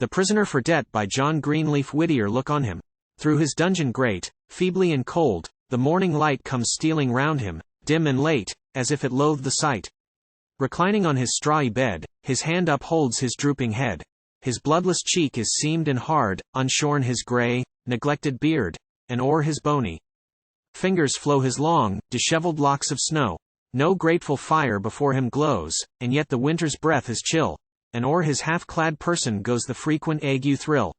The Prisoner for Debt by John Greenleaf. Whittier. Look on him. Through his dungeon grate, feebly and cold, the morning light comes stealing round him, dim and late, as if it loathed the sight. Reclining on his strawy bed, his hand upholds his drooping head. His bloodless cheek is seamed and hard, unshorn his grey, neglected beard, and o'er his bony fingers flow his long, dishevelled locks of snow. No grateful fire before him glows, and yet the winter's breath is chill, and o'er his half-clad person goes the frequent ague thrill.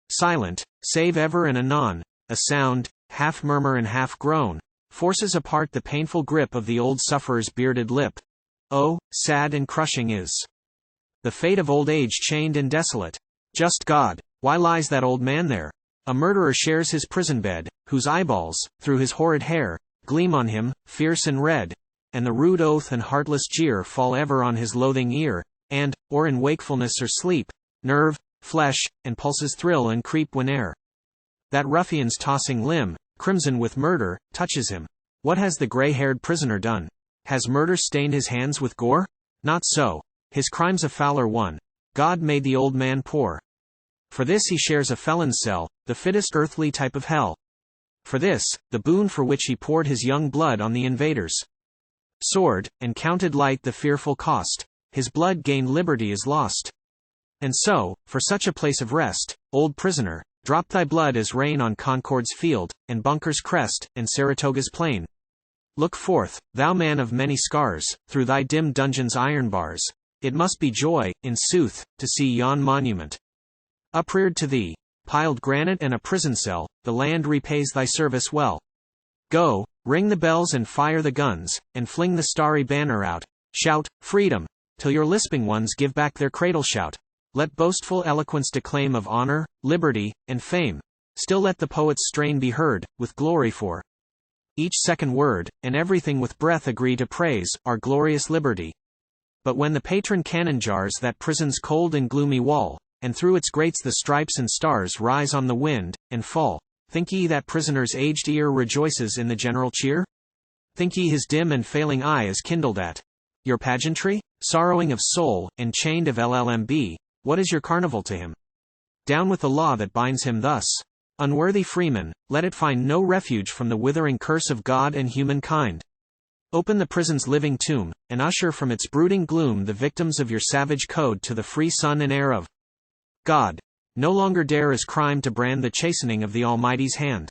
Silent, save ever and anon, a sound, half murmur and half groan, forces apart the painful grip of the old sufferer's bearded lip. Oh, sad and crushing is the fate of old age, chained and desolate. Just God, why lies that old man there? A murderer shares his prison bed, whose eyeballs, through his horrid hair, gleam on him, fierce and red, and the rude oath and heartless jeer fall ever on his loathing ear, and, or in wakefulness or sleep, nerve, flesh, and pulses thrill and creep whene'er that ruffian's tossing limb, crimson with murder, touches him. What has the gray-haired prisoner done? Has murder stained his hands with gore? Not so. His crime's a fouler one. God made the old man poor. For this he shares a felon's cell, the fittest earthly type of hell. For this, the boon for which he poured his young blood on the invader's sword, and counted light the fearful cost, his blood gained liberty is lost. And so, for such a place of rest, old prisoner, drop thy blood as rain on Concord's field, and Bunker's crest, and Saratoga's plain. Look forth, thou man of many scars, through thy dim dungeon's iron bars. It must be joy, in sooth, to see yon monument upreared to thee. Piled granite and a prison cell, the land repays thy service well. Go, ring the bells and fire the guns, and fling the starry banner out. Shout, freedom, till your lisping ones give back their cradle shout. Let boastful eloquence declaim of honor, liberty, and fame. Still let the poet's strain be heard, with glory for each second word, and everything with breath agree to praise our glorious liberty. But when the patron cannon jars that prison's cold and gloomy wall, and through its grates the stripes and stars rise on the wind, and fall, think ye that prisoner's aged ear rejoices in the general cheer? Think ye his dim and failing eye is kindled at your pageantry? Sorrowing of soul, and chained of LLMB, what is your carnival to him? Down with the law that binds him thus. Unworthy freeman, let it find no refuge from the withering curse of God and humankind. Open the prison's living tomb, and usher from its brooding gloom the victims of your savage code to the free son and heir of God. No longer dare as crime to brand the chastening of the Almighty's hand.